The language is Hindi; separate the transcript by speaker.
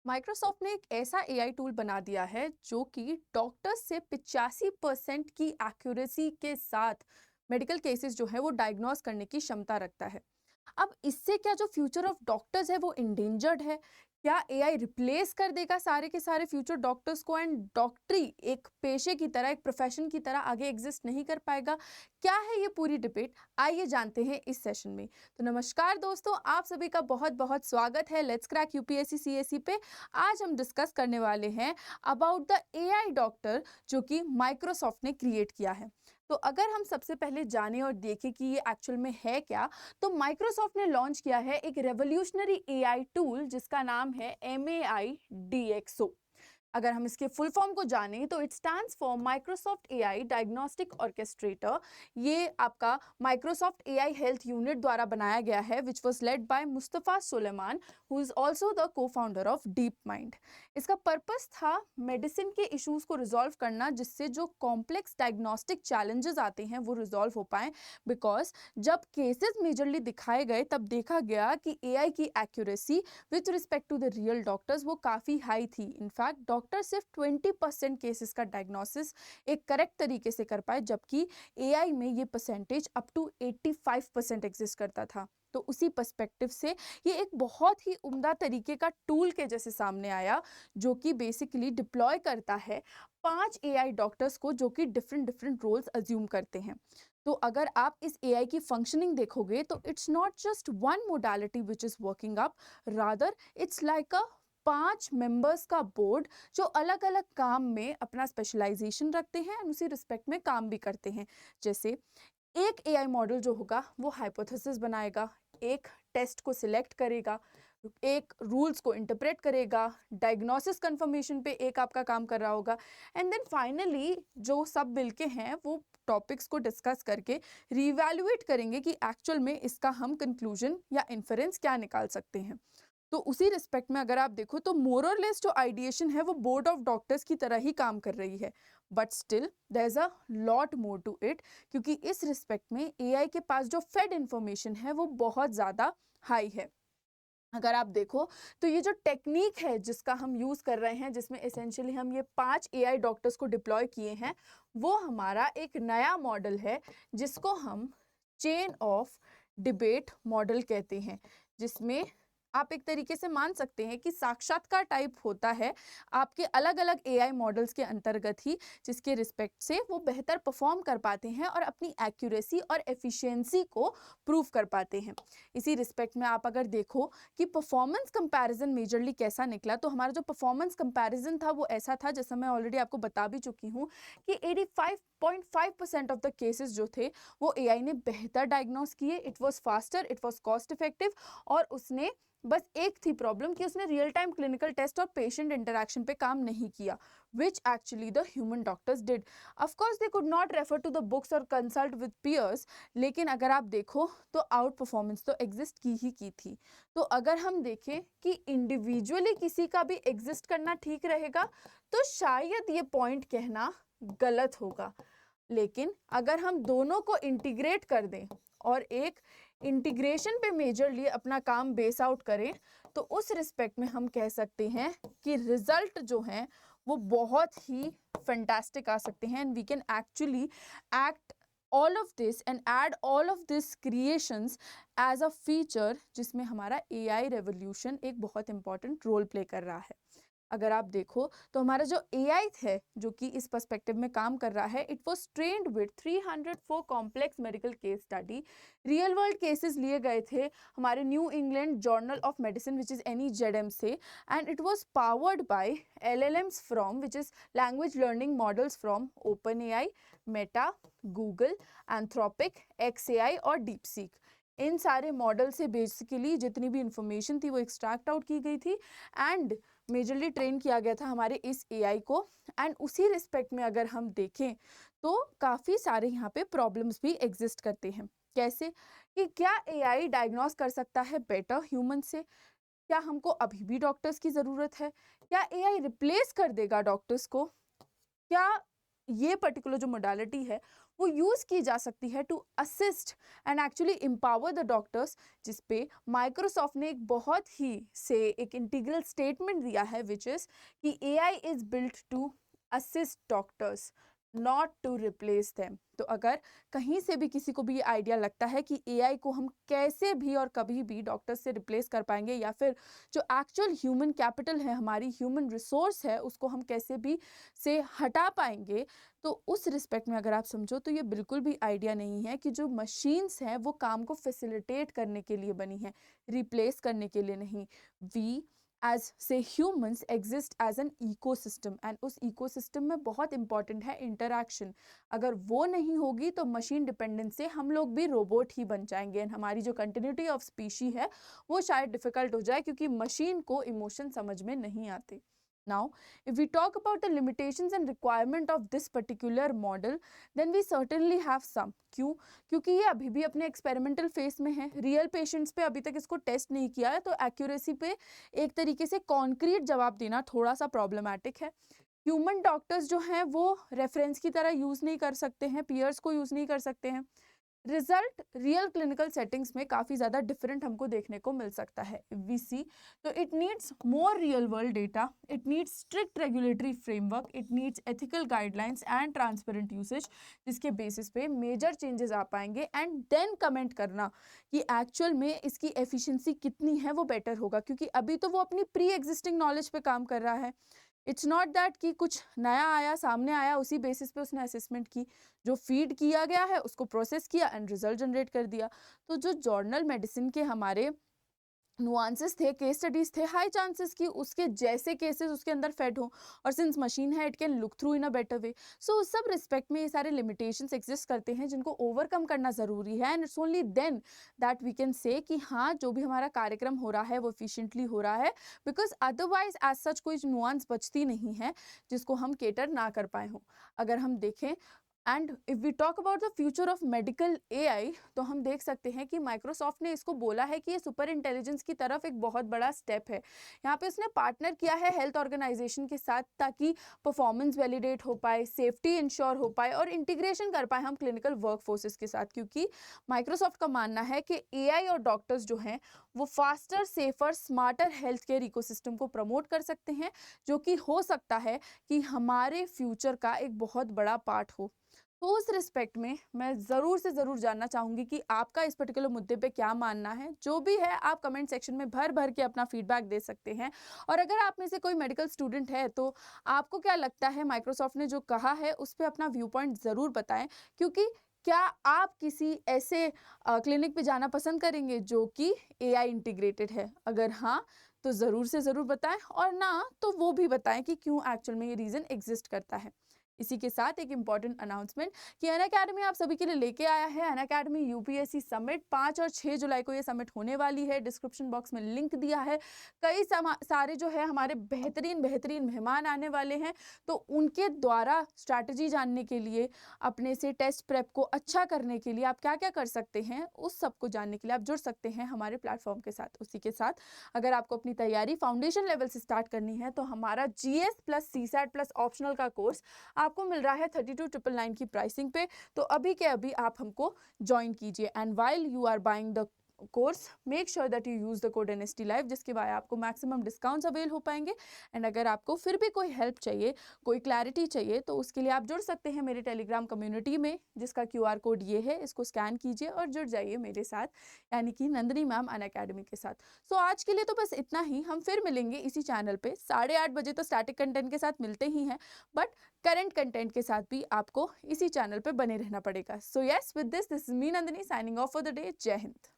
Speaker 1: माइक्रोसॉफ्ट ने एक ऐसा एआई टूल बना दिया है जो कि डॉक्टर्स से 85% की एक्यूरेसी के साथ मेडिकल केसेस जो है वो डायग्नोस करने की क्षमता रखता है। अब इससे क्या जो फ्यूचर ऑफ डॉक्टर्स है वो इंडेंजर्ड है? क्या एआई रिप्लेस कर देगा सारे के सारे फ्यूचर डॉक्टर्स को एंड डॉक्टरी एक पेशे की तरह, एक प्रोफेशन की तरह आगे एग्जिस्ट नहीं कर पाएगा? क्या है ये पूरी डिबेट? आइए जानते हैं इस सेशन में। तो नमस्कार दोस्तों, आप सभी का बहुत बहुत स्वागत है लेट्स क्रैक यूपीएससी सीएससी पे। आज हम डिस्कस करने वाले हैं अबाउट द एआई डॉक्टर जो कि माइक्रोसॉफ्ट ने क्रिएट किया है। तो अगर हम सबसे पहले जानें और देखें कि ये एक्चुअल में है क्या, तो माइक्रोसॉफ्ट ने लॉन्च किया है एक रेवोल्यूशनरी एआई टूल जिसका नाम है MAIDxO। अगर हम इसके फुल फॉर्म को जानें तो it stands for Microsoft AI diagnostic orchestrator. ये आपका माइक्रोसॉफ्ट एआई हेल्थ यूनिट द्वारा बनाया गया है which was led by Mustafa Suleyman who is also the co-founder of DeepMind. इसका पर्पस था मेडिसिन के इश्यूज को रिजॉल्व करना, जिससे जो कॉम्प्लेक्स डायग्नोस्टिक चैलेंजेस आते हैं वो रिजॉल्व हो पाए। बिकॉज जब केसेस मेजरली दिखाए गए तब देखा गया कि एआई की accuracy with respect to the real doctors वो काफ़ी हाई थी। इनफैक्ट डॉक्टर सिर्फ 20% केसेस का डायग्नोसिस एक करेक्ट तरीके से कर पाए, जबकि एआई में ये परसेंटेज अप टू 85% एग्जिस्ट करता था। तो उसी पर्सपेक्टिव से ये एक बहुत ही उम्दा तरीके का टूल के जैसे सामने आया, जो कि बेसिकली डिप्लॉय करता है 5 एआई डॉक्टर्स को जो कि डिफरेंट डिफरेंट रोल्स अज्यूम करते हैं। तो अगर आप इस एआई की फंक्शनिंग देखोगे तो it's not just one modality which is working up, rather it's like a 5 members का बोर्ड जो अलग अलग काम में अपना स्पेशलाइजेशन रखते हैं और उसी रिस्पेक्ट में काम भी करते हैं। जैसे एक एआई मॉडल जो होगा वो हाइपोथेसिस बनाएगा, एक टेस्ट को सिलेक्ट करेगा, एक रूल्स को इंटरप्रेट करेगा, डायग्नोसिस कंफर्मेशन पे एक आपका काम कर रहा होगा, एंड देन फाइनली जो सब मिलके हैं वो टॉपिक्स को डिस्कस करके रीवैल्यूएट करेंगे कि एक्चुअल में इसका हम कंक्लूजन या इन्फरेंस क्या निकाल सकते हैं। तो उसी रिस्पेक्ट में अगर आप देखो तो मोर और लेस जो आइडिएशन है वो बोर्ड ऑफ डॉक्टर्स की तरह ही काम कर रही है, but still there is a lot more to it, क्योंकि इस रिस्पेक्ट में एआई के पास जो फेड इंफॉर्मेशन है वो बहुत ज़्यादा हाई है। अगर आप देखो तो ये जो टेक्निक है जिसका हम यूज़ कर रहे हैं, जिसमें एसेंशियली हम ये 5 एआई डॉक्टर्स को डिप्लॉय किए हैं, वो हमारा एक नया मॉडल है जिसको हम चेन ऑफ डिबेट मॉडल कहते हैं, जिसमें आप एक तरीके से मान सकते हैं कि साक्षात्कार टाइप होता है आपके अलग अलग एआई मॉडल्स के अंतर्गत ही, जिसके रिस्पेक्ट से वो बेहतर परफॉर्म कर पाते हैं और अपनी एक्यूरेसी और एफिशिएंसी को प्रूव कर पाते हैं। इसी रिस्पेक्ट में आप अगर देखो कि परफॉर्मेंस कंपैरिजन मेजरली कैसा निकला, तो हमारा जो परफॉर्मेंस कंपैरिजन था वो ऐसा था, जैसा मैं ऑलरेडी आपको बता भी चुकी हूँ कि 85.5% ऑफ द केसेस जो थे वो एआई ने बेहतर डायग्नोस किए। It was faster, it was cost effective, और उसने बस एक थी प्रॉब्लम कि उसने रियल टाइम क्लिनिकल टेस्ट और पेशेंट इंटरैक्शन पे काम नहीं किया, which actually the human doctors did. Of course they could not refer to the books or consult with peers, लेकिन अगर आप देखो तो आउट परफॉर्मेंस तो एग्जिस्ट की ही की थी। तो अगर हम देखें कि इंडिविजुअली किसी का भी एग्जिस्ट करना ठीक रहेगा, तो शायद ये पॉइंट कहना गलत होगा। लेकिन अगर हम दोनों को इंटीग्रेट कर दें और एक इंटीग्रेशन पे मेजरली अपना काम बेस आउट करें, तो उस रिस्पेक्ट में हम कह सकते हैं कि रिजल्ट जो हैं वो बहुत ही फैंटास्टिक आ सकते हैं, and we can actually act all of this and add all of this creations as a feature, जिसमें हमारा एआई रेवोल्यूशन एक बहुत इंपॉर्टेंट रोल प्ले कर रहा है। अगर आप देखो तो हमारा जो एआई है जो कि इस पर्सपेक्टिव में काम कर रहा है, it was trained with 304 complex medical case study. Real world cases लिए गए थे हमारे New England Journal of Medicine which is NEJM से, and it was powered by LLMs from which is language learning models from OpenAI, Meta, Google, Anthropic, XAI और डीपसीक। इन सारे मॉडल से बेसिकली जितनी भी इंफॉर्मेशन थी वो एक्सट्रैक्ट आउट की गई थी एंड मेजरली ट्रेन किया गया था हमारे इस एआई को। एंड उसी रिस्पेक्ट में अगर हम देखें तो काफ़ी सारे यहाँ पे प्रॉब्लम्स भी एग्जिस्ट करते हैं। कैसे कि क्या एआई डायग्नोस कर सकता है बेटर ह्यूमन से? क्या हमको अभी भी डॉक्टर्स की ज़रूरत है? क्या एआई रिप्लेस कर देगा डॉक्टर्स को? क्या ये पर्टिकुलर जो मोडालिटी है वो यूज़ की जा सकती है to assist and actually empower the doctors, जिस पे माइक्रोसॉफ्ट ने एक बहुत ही से एक इंटीग्रल स्टेटमेंट दिया है, विच इज़ कि AI is built to assist doctors, not to replace them. तो अगर कहीं से भी किसी को भी ये आइडिया लगता है कि एआई को हम कैसे भी और कभी भी डॉक्टर्स से रिप्लेस कर पाएंगे, या फिर जो एक्चुअल ह्यूमन कैपिटल है, हमारी ह्यूमन रिसोर्स है, उसको हम कैसे भी से हटा पाएंगे, तो उस रिस्पेक्ट में अगर आप समझो तो ये बिल्कुल भी आइडिया नहीं है कि जो मशीन्स हैं वो काम को फैसिलिटेट करने के लिए बनी हैं, रिप्लेस करने के लिए नहीं। वी एज से humans exist as an ecosystem, and उस इकोसिस्टम में बहुत इंपॉर्टेंट है इंटरैक्शन। अगर वो नहीं होगी तो मशीन डिपेंडेंस से हम लोग भी रोबोट ही बन जाएंगे, एंड हमारी जो कंटिन्यूटी ऑफ स्पीशी है वो शायद डिफिकल्ट हो जाए, क्योंकि मशीन को इमोशन समझ में नहीं आते। Now, if we talk about the limitations and requirement of this particular model, then we certainly have some. क्यों? क्योंकि ये अभी भी अपने एक्सपेरिमेंटल फेस में है, रियल पेशेंट्स पे अभी तक इसको टेस्ट नहीं किया है, तो एक्यूरेसी पे एक तरीके से कॉन्क्रीट जवाब देना थोड़ा सा प्रॉब्लमैटिक है। ह्यूमन डॉक्टर्स जो हैं वो रेफरेंस की तरह यूज़ नहीं कर सकते हैं, पीयर्स को यूज़ नहीं कर सकते हैं। रिजल्ट रियल क्लिनिकल सेटिंग्स में काफ़ी ज़्यादा डिफरेंट हमको देखने को मिल सकता है। वी सी, तो it needs more real world data, it needs strict regulatory framework, it needs ethical guidelines and transparent usage, जिसके बेसिस पे मेजर चेंजेस आ पाएंगे, एंड देन कमेंट करना कि एक्चुअल में इसकी एफिशिएंसी कितनी है वो बेटर होगा, क्योंकि अभी तो वो अपनी प्री एग्जिस्टिंग नॉलेज पे काम कर रहा है। इट्स नॉट दैट कि कुछ नया आया, सामने आया, उसी बेसिस पे उसने असेसमेंट की, जो फीड किया गया है उसको प्रोसेस किया एंड रिजल्ट जनरेट कर दिया। तो जो जर्नल मेडिसिन के हमारे नुआंसेस थे, केस स्टडीज थे, हाई चांसेस कि उसके जैसे केसेस उसके अंदर फेड हो, और सिंस मशीन है it can look through in a better way. So उस सब रिस्पेक्ट में ये सारे लिमिटेशंस एग्जिस्ट करते हैं जिनको ओवरकम करना ज़रूरी है, and it's only then that we can say कि हाँ, जो भी हमारा कार्यक्रम हो रहा है वो एफिशिएंटली हो रहा है, बिकॉज अदरवाइज एज सच कोई नुआंस बचती नहीं है जिसको हम केटर ना कर पाए हों। अगर हम देखें, and if we talk about the future of medical AI, तो हम देख सकते हैं कि माइक्रोसॉफ्ट ने इसको बोला है कि ये सुपर इंटेलिजेंस की तरफ एक बहुत बड़ा स्टेप है। यहाँ पे उसने पार्टनर किया है हेल्थ ऑर्गेनाइजेशन के साथ, ताकि परफॉर्मेंस वैलिडेट हो पाए, सेफ्टी इंश्योर हो पाए, और इंटीग्रेशन कर पाए हम क्लिनिकल वर्क फोर्सेस के साथ, क्योंकि माइक्रोसॉफ्ट का मानना है कि एआई और डॉक्टर्स जो हैं वो faster, safer, smarter health care ecosystem को प्रमोट कर सकते हैं, जो कि हो सकता है कि हमारे फ्यूचर का एक बहुत बड़ा पार्ट हो। तो उस रिस्पेक्ट में मैं ज़रूर से ज़रूर जानना चाहूँगी कि आपका इस पर्टिकुलर मुद्दे पे क्या मानना है। जो भी है आप कमेंट सेक्शन में भर भर के अपना फीडबैक दे सकते हैं, और अगर आप में से कोई मेडिकल स्टूडेंट है तो आपको क्या लगता है माइक्रोसॉफ्ट ने जो कहा है उस पर अपना व्यू पॉइंट ज़रूर बताएं, क्योंकि क्या आप किसी ऐसे क्लिनिक पे जाना पसंद करेंगे जो कि एआई इंटीग्रेटेड है? अगर हाँ, तो ज़रूर से ज़रूर बताएं, और ना तो वो भी बताएं कि क्यों एक्चुअल में ये रीज़न एग्जिस्ट करता है। इसी के साथ एक इम्पॉर्टेंट अनाउंसमेंट कि अनअकैडमी आप सभी के लिए लेके आया है अनअकैडमी यूपीएससी समिट। 5 और 6 जुलाई को ये समिट होने वाली है। डिस्क्रिप्शन बॉक्स में लिंक दिया है। कई सारे जो है हमारे बेहतरीन बेहतरीन मेहमान आने वाले हैं, तो उनके द्वारा स्ट्रैटेजी जानने के लिए, अपने से टेस्ट प्रेप को अच्छा करने के लिए आप क्या क्या कर सकते हैं, उस सब को जानने के लिए आप जुड़ सकते हैं हमारे प्लेटफॉर्म के साथ। उसी के साथ अगर आपको अपनी तैयारी फाउंडेशन लेवल से स्टार्ट करनी है, तो हमारा GS plus CSAT plus optional का कोर्स आपको मिल रहा है 32,999 की प्राइसिंग पे। तो अभी के अभी आप हमको ज्वाइन कीजिए, and while you are buying the course make sure that you use the code NST live, जिसके बाद आपको मैक्सिमम डिस्काउंट्स अवेल हो पाएंगे। एंड अगर आपको फिर भी कोई हेल्प चाहिए, कोई क्लैरिटी चाहिए, तो उसके लिए आप जुड़ सकते हैं मेरे टेलीग्राम कम्युनिटी में, जिसका QR कोड ये है, इसको स्कैन कीजिए और जुड़ जाइए मेरे साथ, यानी कि नंदिनी मैम अनअकैडमी के साथ। सो आज के लिए तो बस इतना ही। हम फिर मिलेंगे इसी चैनल पे 8:30 बजे। तो स्टैटिक कंटेंट के साथ मिलते ही हैं, बट करंट कंटेंट के साथ भी आपको इसी चैनल पे बने रहना पड़ेगा। So yes, with this is me Nandini signing off for the day. जय हिंद।